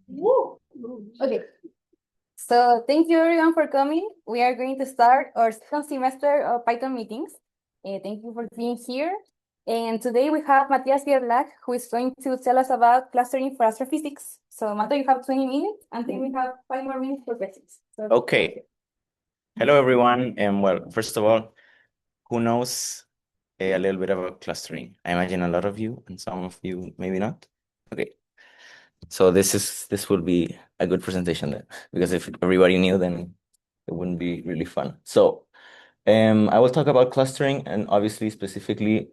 Woo! Okay, so thank you everyone for coming. We are going to start our second semester of Python meetings. Thank you for being here. And today we have Matthias Gerlach, who is going to tell us about clustering for astrophysics. So Matthias, you have 20 minutes, and then we have 5 more minutes for questions. So, Okay. Hello, everyone. And well, first of all, who knows a little bit about clustering? I imagine a lot of you, and some of you maybe not. Okay. So this will be a good presentation then, because if everybody knew, then it wouldn't be really fun. So I will talk about clustering and obviously specifically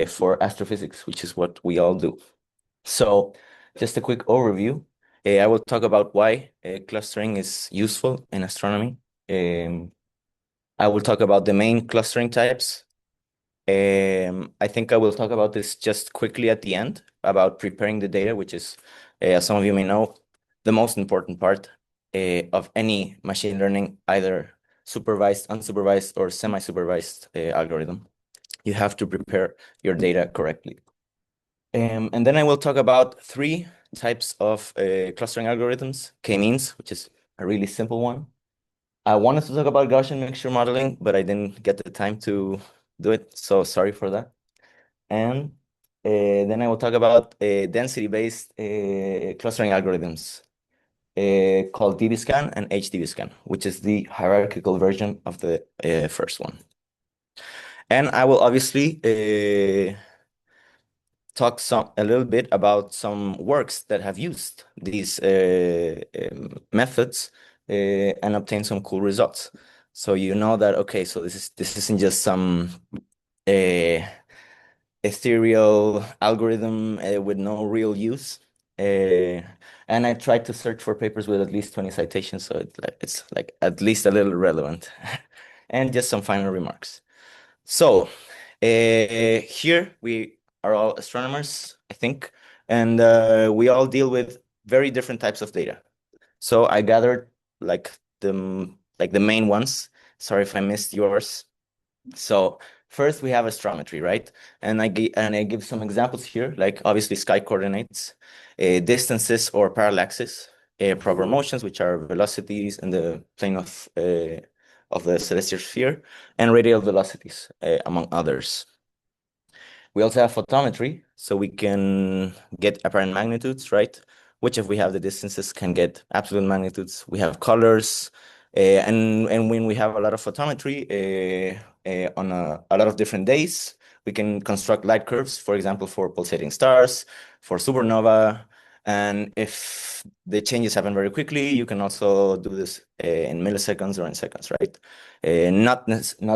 for astrophysics, which is what we all do. So just a quick overview. I will talk about why clustering is useful in astronomy. I will talk about the main clustering types. I think I will talk about this just quickly at the end about preparing the data, which is, as some of you may know, the most important part of any machine learning, either supervised, unsupervised, or semi-supervised algorithm. You have to prepare your data correctly. And then I will talk about 3 types of clustering algorithms, k-means, which is a really simple one. I wanted to talk about Gaussian mixture modeling, but I didn't get the time to do it, so sorry for that. And then I will talk about density-based clustering algorithms called DBSCAN and HDBSCAN, which is the hierarchical version of the first one. And I will obviously talk a little bit about some works that have used these methods and obtained some cool results. So you know that, okay, so this isn't just some ethereal algorithm with no real use. And I tried to search for papers with at least 20 citations, so it's like at least a little relevant. And just some final remarks. So here we are all astronomers, I think, and we all deal with very different types of data. So I gathered like the main ones. Sorry if I missed yours. So first we have astrometry, right? And I give some examples here, like obviously sky coordinates, distances or parallaxes, proper motions, which are velocities in the plane of the celestial sphere, and radial velocities, among others. We also have photometry, so we can get apparent magnitudes, right? Which, if we have the distances, can get absolute magnitudes. We have colors, and when we have a lot of photometry on a lot of different days, we can construct light curves, for example, for pulsating stars, for supernova, and if the changes happen very quickly, you can also do this in milliseconds or in seconds, right? Not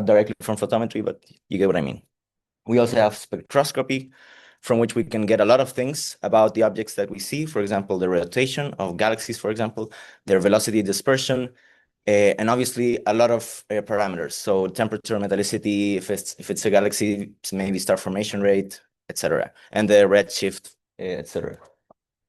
directly from photometry, but you get what I mean. We also have spectroscopy, from which we can get a lot of things about the objects that we see. For example, the rotation of galaxies, for example, their velocity dispersion, and obviously a lot of parameters. So temperature, metallicity, if it's a galaxy, maybe star formation rate, etc., and the redshift, etc.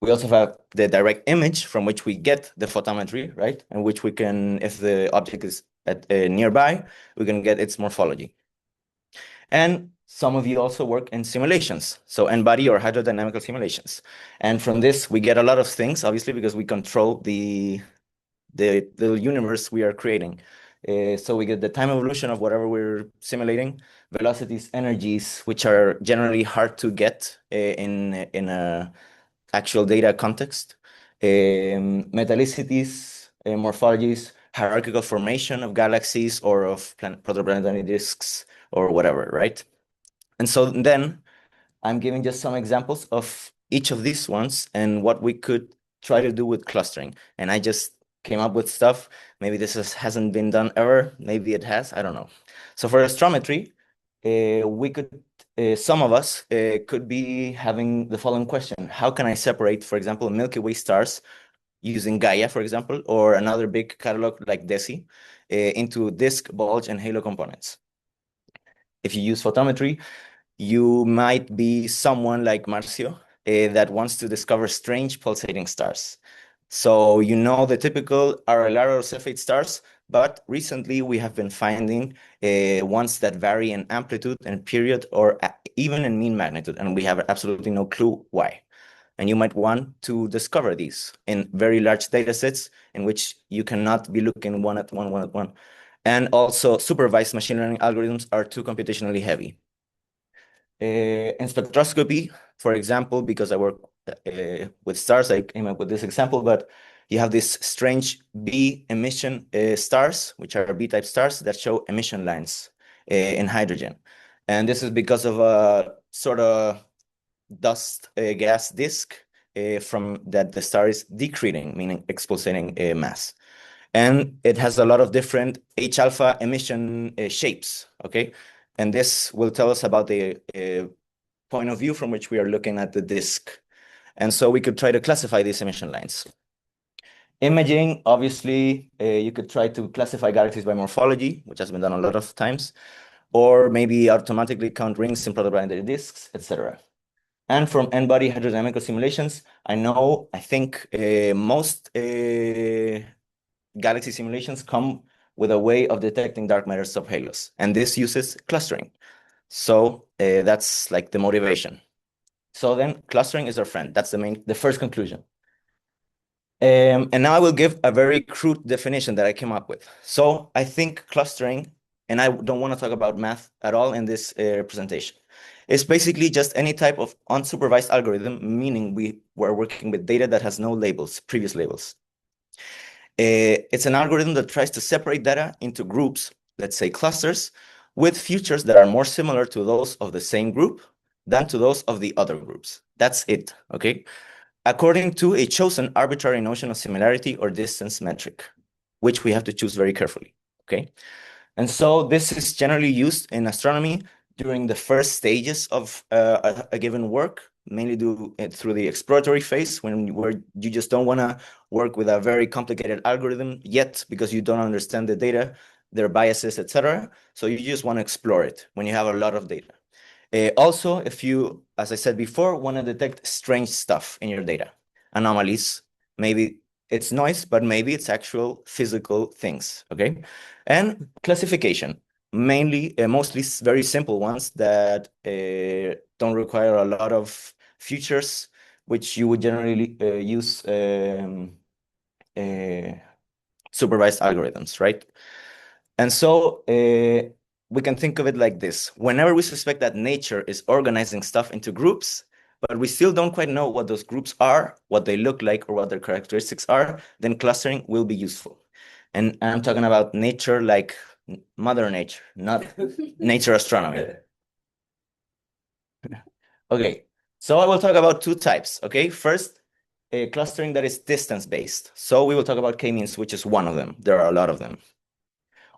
We also have the direct image from which we get the photometry, right? And which we can, if the object is at nearby, we can get its morphology. And some of you also work in simulations, so n-body or hydrodynamical simulations. And from this, we get a lot of things, obviously, because we control the universe we are creating. So we get the time evolution of whatever we're simulating, velocities, energies, which are generally hard to get in a actual data context, metallicities, morphologies, hierarchical formation of galaxies or of protoplanetary disks or whatever, right? And so then I'm giving just some examples of each of these ones and what we could try to do with clustering. And I just came up with stuff. Maybe this hasn't been done ever. Maybe it has. I don't know. So for astrometry, we could, some of us could be having the following question. How can I separate, for example, Milky Way stars using Gaia, for example, or another big catalog like DESI into disk, bulge, and halo components? If you use photometry, you might be someone like Marcio that wants to discover strange pulsating stars. So you know the typical RLR or Cephate stars, but recently we have been finding ones that vary in amplitude and period or even in mean magnitude, and we have absolutely no clue why. And you might want to discover these in very large data sets in which you cannot be looking one at one. And also supervised machine learning algorithms are too computationally heavy. In spectroscopy, for example, because I work with stars, I came up with this example, but you have this strange B emission stars, which are B-type stars that show emission lines in hydrogen. And this is because of a sort of dust gas disk from that the star is decreasing, meaning expulsing mass. And it has a lot of different H-alpha emission shapes, okay? And this will tell us about the point of view from which we are looking at the disk. And so we could try to classify these emission lines. Imaging, obviously, you could try to classify galaxies by morphology, which has been done a lot of times, or maybe automatically count rings in proto-binary disks, etc. And from n-body hydrodynamical simulations, I think most galaxy simulations come with a way of detecting dark matter subhalos, and this uses clustering. So that's like the motivation. So then clustering is our friend. That's the first conclusion. And now I will give a very crude definition that I came up with. So I think clustering, and I don't want to talk about math at all in this presentation. It's basically just any type of unsupervised algorithm, meaning we were working with data that has no labels, previous labels. It's an algorithm that tries to separate data into groups, let's say clusters, with features that are more similar to those of the same group than to those of the other groups. That's it, okay? According to a chosen arbitrary notion of similarity or distance metric, which we have to choose very carefully, okay? And so this is generally used in astronomy during the first stages of a given work, mainly through the exploratory phase, where you just don't want to work with a very complicated algorithm yet because you don't understand the data, their biases, etc. So you just want to explore it when you have a lot of data. Also, if you, as I said before, want to detect strange stuff in your data, anomalies, maybe it's noise, but maybe it's actual physical things, okay? And classification, mostly very simple ones that don't require a lot of features, which you would generally use supervised algorithms, right? And so we can think of it like this. Whenever we suspect that nature is organizing stuff into groups, but we still don't quite know what those groups are, what they look like, or what their characteristics are, then clustering will be useful. And I'm talking about nature like Mother Nature, not nature astronomy. Okay, so I will talk about two types, okay? First, a clustering that is distance-based. So we will talk about k-means, which is one of them. There are a lot of them.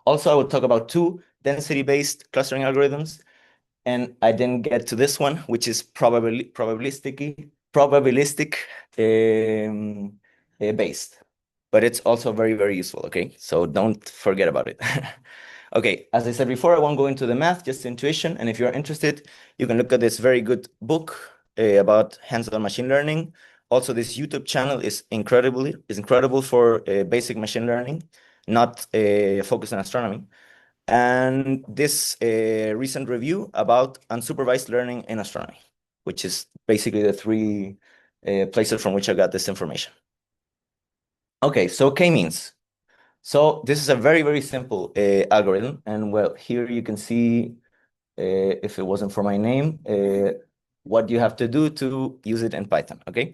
Also, I will talk about two density-based clustering algorithms, and I didn't get to this one, which is probabilistic based, but it's also very, very useful, okay? So don't forget about it. Okay, as I said before, I won't go into the math, just intuition, and if you're interested, you can look at this very good book about hands-on machine learning. Also, this YouTube channel is incredible for basic machine learning, not focused on astronomy. And this recent review about unsupervised learning in astronomy, which is basically the three places from which I got this information. Okay, so k-means. So this is a very, very simple algorithm. And well, here you can see, if it wasn't for my name, what you have to do to use it in Python, okay?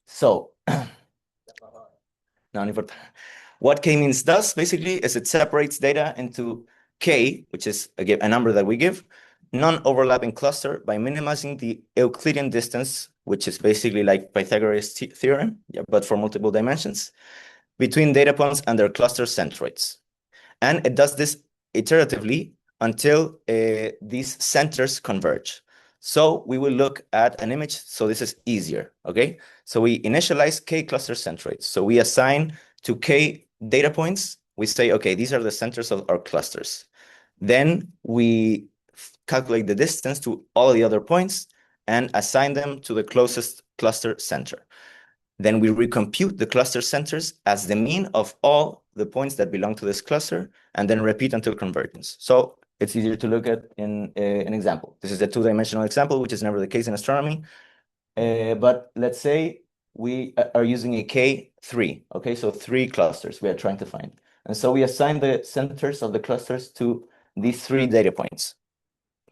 So, no importa. What k-means does basically is it separates data into k, which is a number that we give, non-overlapping cluster by minimizing the Euclidean distance, which is basically like Pythagoras theorem, yeah, but for multiple dimensions, between data points and their cluster centroids. And it does this iteratively until these centers converge. So we will look at an image. So this is easier, okay? So we initialize k cluster centroids. So we assign to k data points. We say, okay, these are the centers of our clusters. Then we calculate the distance to all the other points and assign them to the closest cluster center. Then we recompute the cluster centers as the mean of all the points that belong to this cluster, and then repeat until convergence. So it's easier to look at in an example. This is a two-dimensional example, which is never the case in astronomy. But let's say we are using a K3, okay? So 3 clusters we are trying to find. And so we assign the centers of the clusters to these 3 data points.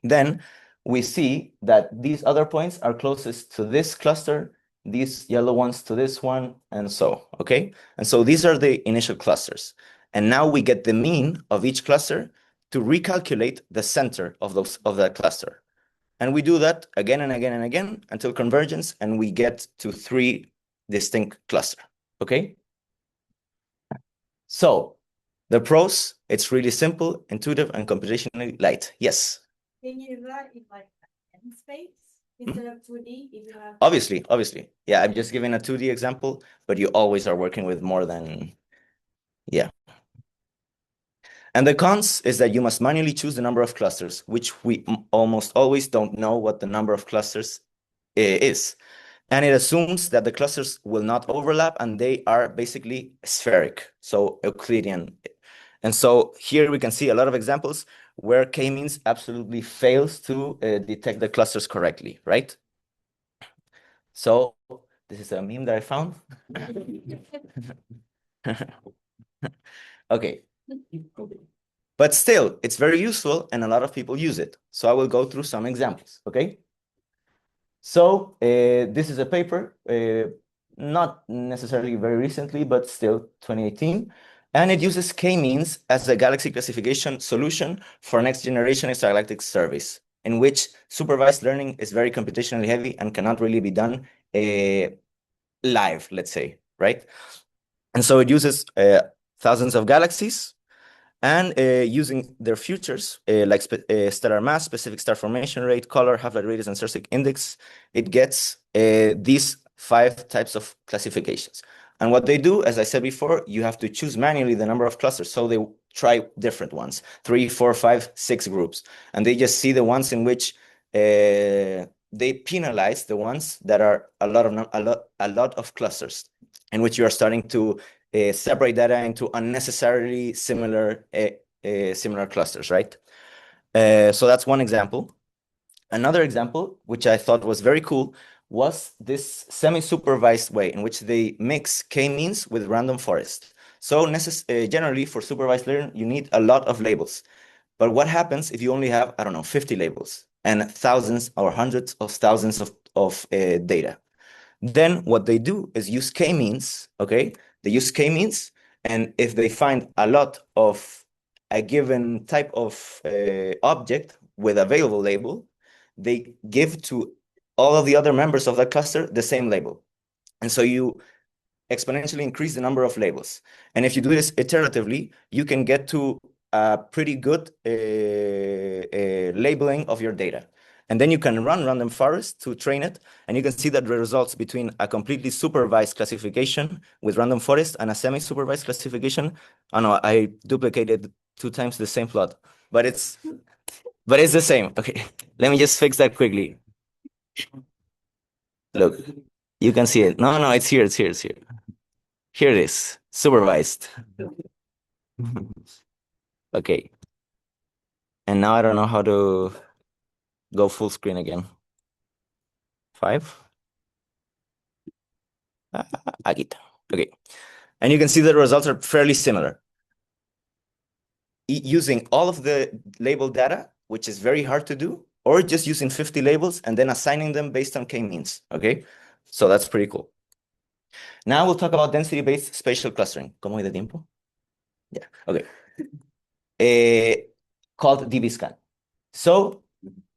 Then we see that these other points are closest to this cluster, these yellow ones to this one, and so, okay? And so these are the initial clusters. And now we get the mean of each cluster to recalculate the center of that cluster. And we do that again and again and again until convergence, and we get to 3 distinct clusters, okay? So the pros, it's really simple, intuitive, and computationally light. Yes? Can you do that in like n space instead of 2D if you have? Obviously. Yeah, I'm just giving a 2D example, but you always are working with more than, yeah. And the cons is that you must manually choose the number of clusters, which we almost always don't know what the number of clusters is. And it assumes that the clusters will not overlap and they are basically spheric, so Euclidean. And so here we can see a lot of examples where k-means absolutely fails to detect the clusters correctly, right? So this is a meme that I found. Okay. But still, it's very useful and a lot of people use it. So I will go through some examples, okay? So this is a paper, not necessarily very recently, but still 2018. And it uses k-means as a galaxy classification solution for next generation extragalactic surveys, in which supervised learning is very computationally heavy and cannot really be done live, let's say, right? And so it uses thousands of galaxies and using their features like stellar mass, specific star formation rate, color, half-life radius, and Cerseic index, it gets these 5 types of classifications. And what they do, as I said before, you have to choose manually the number of clusters. So they try different ones, 3, 4, 5, 6 groups. And they just see the ones in which they penalize the ones that are a lot of clusters, in which you are starting to separate data into unnecessarily similar clusters, right? So that's one example. Another example, which I thought was very cool, was this semi-supervised way in which they mix k-means with random forest. So generally for supervised learning, you need a lot of labels. But what happens if you only have, I don't know, 50 labels and thousands or hundreds of thousands of data? Then what they do is use k-means, okay? They use k-means, and if they find a lot of a given type of object with available label, they give to all of the other members of that cluster the same label. And so you exponentially increase the number of labels. And if you do this iteratively, you can get to a pretty good labeling of your data. And then you can run random forest to train it, and you can see that the results between a completely supervised classification with random forest and a semi-supervised classification. Oh no, I duplicated 2 times the same plot, but it's the same. Okay, let me just fix that quickly. Look, you can see it. No, it's here, it's here. Here it is, supervised. Okay. And now I don't know how to go full screen again. 5. Aquí está. Okay. And you can see the results are fairly similar. Using all of the label data, which is very hard to do, or just using 50 labels and then assigning them based on k-means, okay? So that's pretty cool. Now we'll talk about density-based spatial clustering. ¿Cómo voy de tiempo? Yeah, okay. Called DBSCAN. So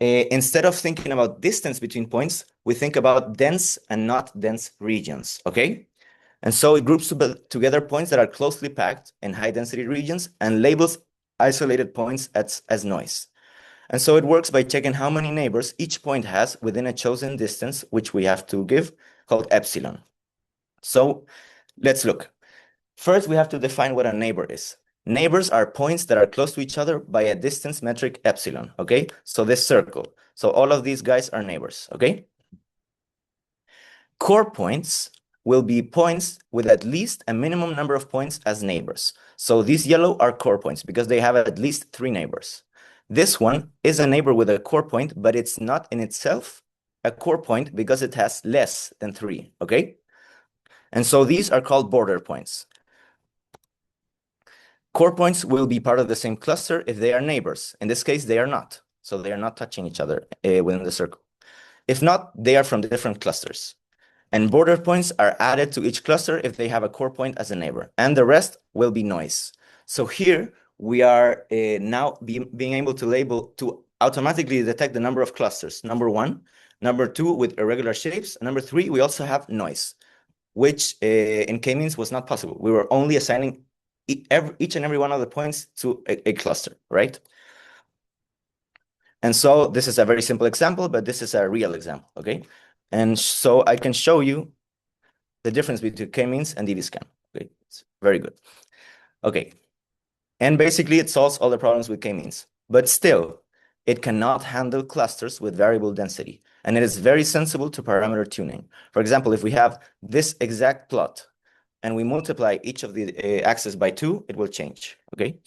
instead of thinking about distance between points, we think about dense and not dense regions, okay? And so it groups together points that are closely packed in high-density regions and labels isolated points as noise. And so it works by checking how many neighbors each point has within a chosen distance, which we have to give, called epsilon. So let's look. First, we have to define what a neighbor is. Neighbors are points that are close to each other by a distance metric epsilon, okay? So this circle. So all of these guys are neighbors, okay? Core points will be points with at least a minimum number of points as neighbors. So these yellow are core points because they have at least 3 neighbors. This one is a neighbor with a core point, but it's not in itself a core point because it has less than 3, okay? And so these are called border points. Core points will be part of the same cluster if they are neighbors. In this case, they are not. So they are not touching each other within the circle. If not, they are from different clusters. And border points are added to each cluster if they have a core point as a neighbor. And the rest will be noise. So here we are now being able to automatically detect the number of clusters. Number 1, number 2 with irregular shapes. And number 3, we also have noise, which in k-means was not possible. We were only assigning each and every one of the points to a cluster, right? And so this is a very simple example, but this is a real example, okay? And so I can show you the difference between k-means and DBSCAN. Okay, it's very good. Okay, and basically it solves all the problems with k-means, but still, it cannot handle clusters with variable density, and it is very sensible to parameter tuning. For example, if we have this exact plot, and we multiply each of the axes by 2, it will change, okay?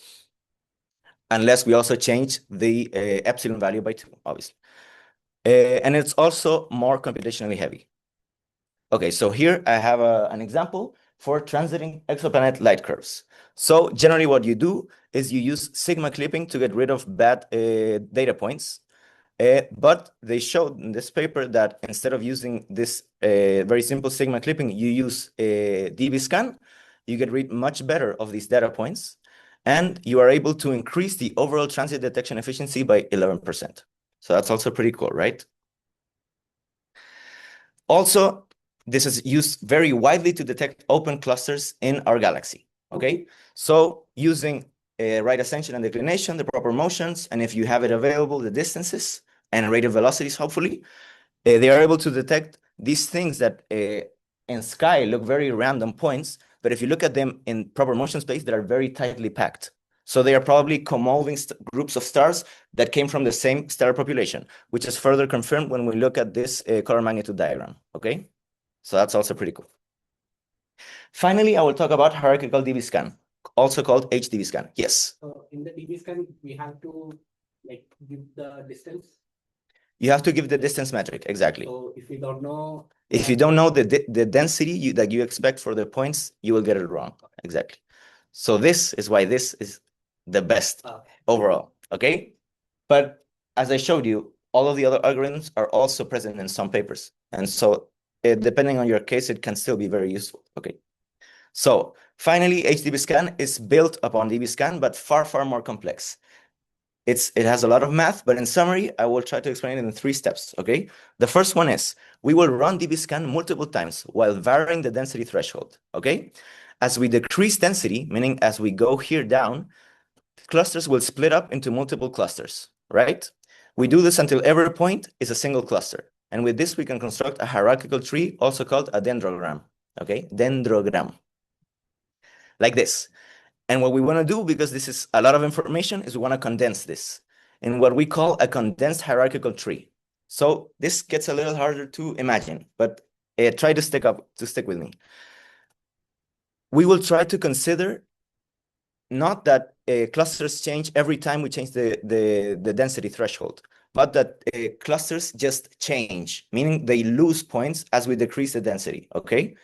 Unless we also change the epsilon value by 2, obviously. And it's also more computationally heavy. Okay, so here I have an example for transiting exoplanet light curves. So generally what you do is you use sigma clipping to get rid of bad data points. But they showed in this paper that instead of using this very simple sigma clipping, you use DBSCAN, you get rid much better of these data points, and you are able to increase the overall transit detection efficiency by 11%. So that's also pretty cool, right? Also, this is used very widely to detect open clusters in our galaxy, okay? So using right ascension and declination, the proper motions, and if you have it available, the distances and rate of velocities, hopefully, they are able to detect these things that in sky look very random points, but if you look at them in proper motion space, they are very tightly packed. So they are probably co-moving groups of stars that came from the same star population, which is further confirmed when we look at this color magnitude diagram, okay? So that's also pretty cool. Finally, I will talk about hierarchical DBSCAN, also called HDBSCAN. Yes? In the DBSCAN, we have to give the distance. You have to give the distance metric, exactly. So if you don't know... If you don't know the density that you expect for the points, you will get it wrong, exactly. So this is why this is the best overall, okay? But as I showed you, all of the other algorithms are also present in some papers. And so depending on your case, it can still be very useful, okay? So finally, HDBSCAN is built upon DBSCAN, but far, far more complex. It has a lot of math, but in summary, I will try to explain it in 3 steps, okay? The first one is, we will run DBSCAN multiple times while varying the density threshold, okay? As we decrease density, meaning as we go here down, clusters will split up into multiple clusters, right? We do this until every point is a single cluster. And with this, we can construct a hierarchical tree, also called a dendrogram, okay? Dendrogram, like this. And what we want to do, because this is a lot of information, is we want to condense this in what we call a condensed hierarchical tree. So this gets a little harder to imagine, but try to stick with me. We will try to consider not that clusters change every time we change the density threshold, but that clusters just change, meaning they lose points as we decrease the density, okay?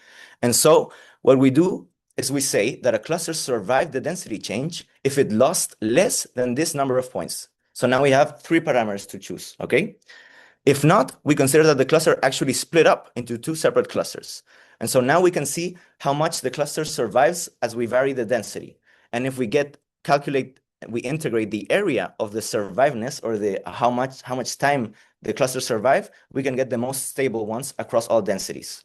And so what we do is we say that a cluster survived the density change if it lost less than this number of points. So now we have 3 parameters to choose, okay? If not, we consider that the cluster actually split up into 2 separate clusters. And so now we can see how much the cluster survives as we vary the density. And if we we integrate the area of the surviveness, or the how much time the clusters survive, we can get the most stable ones across all densities.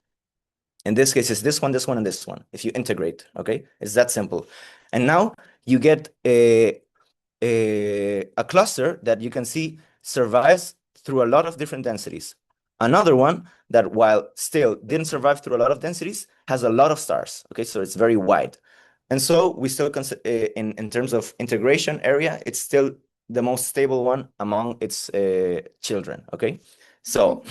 In this case, it's this one, and this one, if you integrate, okay? It's that simple. And now you get a cluster that you can see survives through a lot of different densities. Another one that, while still didn't survive through a lot of densities, has a lot of stars, okay? So it's very wide. And so we still consider, in terms of integration area, it's still the most stable one among its children, okay? So...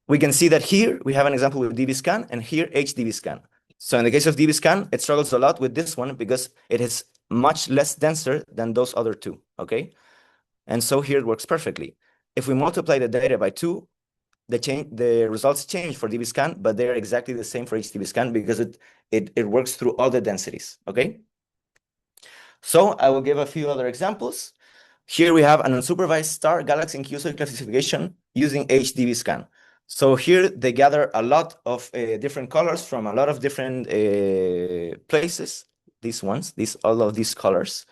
we can see that here we have an example with DBSCAN and here HDBSCAN. So in the case of DBSCAN, it struggles a lot with this one because it is much less denser than those other 2, okay? And so here it works perfectly. if we multiply the data by 2, the results change for DBSCAN, but they're exactly the same for HDBSCAN because it works through all the densities, okay? So I will give a few other examples. Here we have an unsupervised star galaxy and QSO classification using HDBSCAN. So here they gather a lot of different colors from a lot of different places. These ones, all of these colors.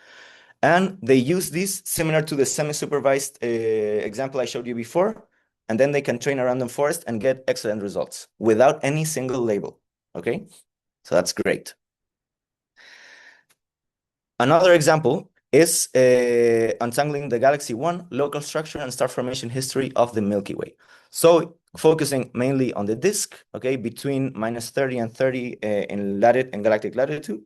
And they use this similar to the semi-supervised example I showed you before. And then they can train a random forest and get excellent results without any single label, okay? So that's great. Another example is untangling the Galaxy 1 local structure and star formation history of the Milky Way. So focusing mainly on the disk, okay, between -30 and 30 in galactic latitude.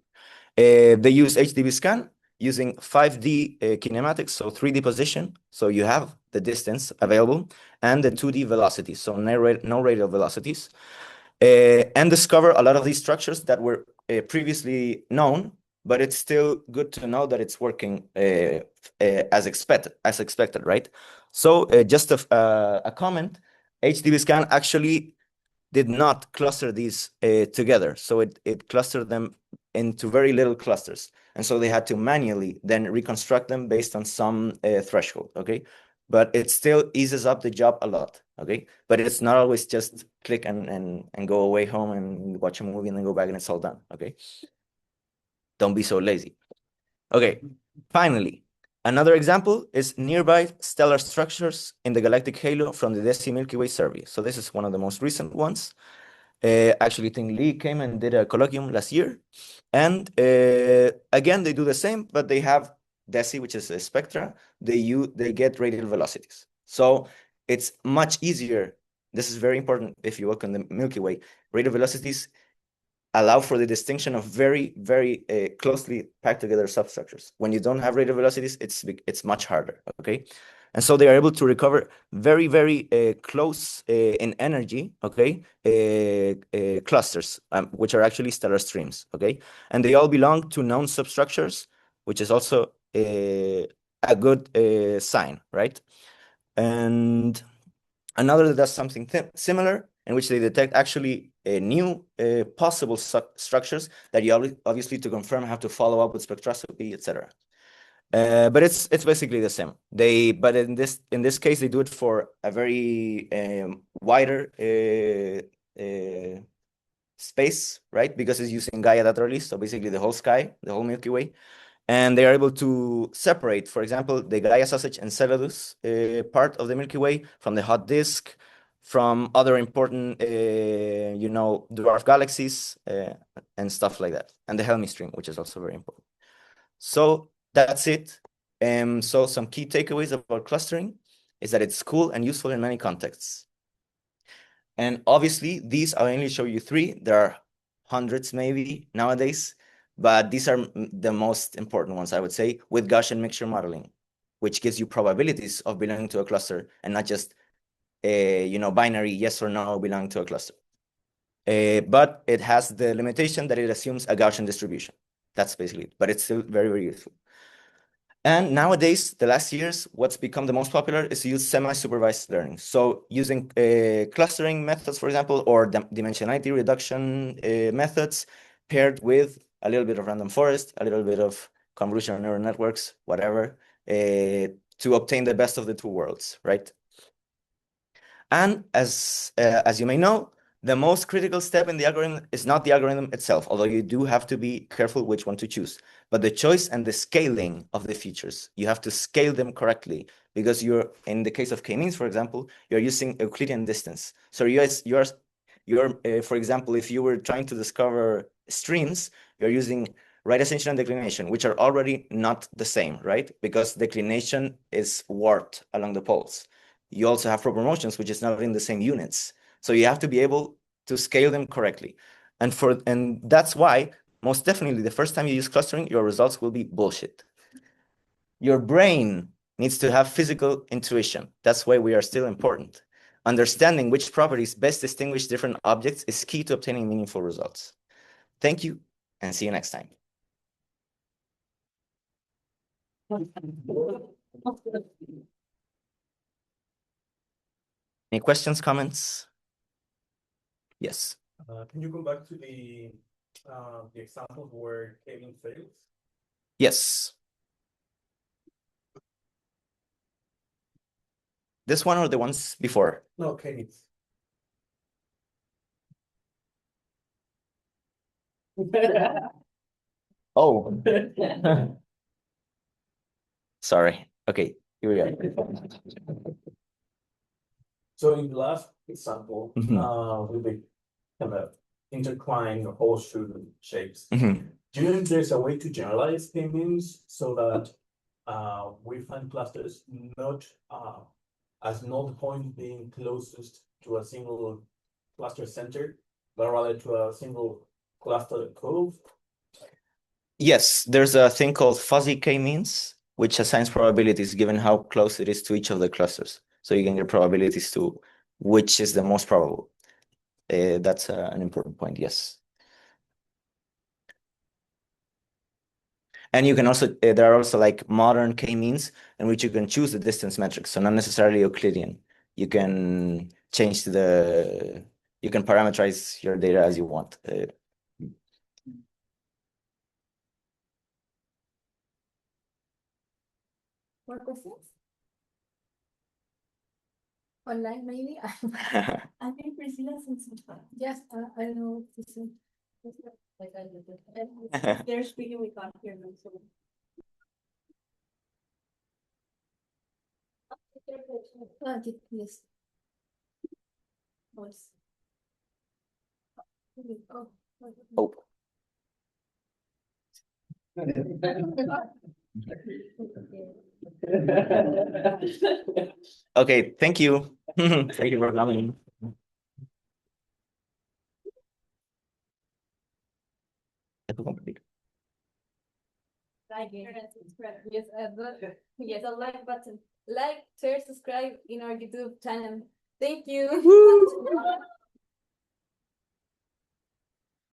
They use HDBSCAN using 5D kinematics, so 3D position. So you have the distance available and the 2D velocity, so no radial velocities. And discover a lot of these structures that were previously known, but it's still good to know that it's working as expected, right? So just a comment, HDBSCAN actually did not cluster these together. So it clustered them into very little clusters. And so they had to manually then reconstruct them based on some threshold, okay? But it still eases up the job a lot, okay? But it's not always just click and go away home and watch a movie and then go back and it's all done, okay? Don't be so lazy. Okay, finally, another example is nearby stellar structures in the galactic halo from the DESI Milky Way survey. So this is one of the most recent ones. Actually, Ting Lee came and did a colloquium last year. And again, they do the same, but they have DESI, which is a spectra. They get radial velocities. So it's much easier. This is very important if you work on the Milky Way. Radial velocities allow for the distinction of very, very closely packed together substructures. When you don't have radial velocities, it's much harder, okay? And so they are able to recover very, very close in energy, okay, clusters, which are actually stellar streams, okay? And they all belong to known substructures, which is also a good sign, right? And another that does something similar, in which they detect actually new possible structures that you obviously to confirm have to follow up with spectroscopy, etc. But it's basically the same. But in this case they do it for a very wider space, right? Because it's using Gaia data release, so basically the whole sky, the whole Milky Way. And they are able to separate, for example, the Gaia Sausage Enceladus part of the Milky Way from the hot disk, from other important, dwarf galaxies and stuff like that, and the Helmi string, which is also very important. So that's it. So some key takeaways about clustering is that it's cool and useful in many contexts. And obviously, these I only show you 3. There are hundreds maybe nowadays, but these are the most important ones, I would say, with Gaussian mixture modeling, which gives you probabilities of belonging to a cluster and not just, binary yes or no belonging to a cluster. But it has the limitation that it assumes a Gaussian distribution. That's basically it, but it's still very, very useful. And nowadays, the last years, what's become the most popular is to use semi-supervised learning. So using clustering methods, for example, or dimensionality reduction methods paired with a little bit of random forest, a little bit of convolutional neural networks, whatever, to obtain the best of the two worlds, right? And as you may know, the most critical step in the algorithm is not the algorithm itself, although you do have to be careful which one to choose, but the choice and the scaling of the features. You have to scale them correctly because you're, in the case of k-means, for example, you're using Euclidean distance. So you're for example, if you were trying to discover streams, you're using right ascension and declination, which are already not the same, right? Because declination is warped along the poles. You also have proper motions, which is not in the same units. So you have to be able to scale them correctly. And that's why, most definitely, the first time you use clustering, your results will be bullshit. Your brain needs to have physical intuition. That's why we are still important. Understanding which properties best distinguish different objects is key to obtaining meaningful results. Thank you, and see you next time. Any questions, comments? Yes. Can you go back to the examples where Kevin fails? Yes. This one or the ones before? No, Kevin. Oh. Sorry. Okay, here we go. So in the last example, Mhm. with the kind of intertwined horseshoe shapes, Mhm. do you think there's a way to generalize k-means so that we find clusters not as null point being closest to a single cluster center, but rather to a single cluster cove? Yes, there's a thing called fuzzy k-means, which assigns probabilities given how close it is to each of the clusters. So you can get probabilities to which is the most probable. That's an important point, yes. And you can also, there are also like modern k-means in which you can choose the distance metrics, so not necessarily Euclidean. You can change you can parameterize your data as you want. More questions? Online, maybe? I think Priscilla said something. Yes, I don't know what to say. Like I did it. They're speaking, we can't hear them, so. Yes. Voice. Oh. Oh. Okay, thank you. Thank you for coming. Like, yes, yes, a like button. Like, share, subscribe in our YouTube channel. Thank you.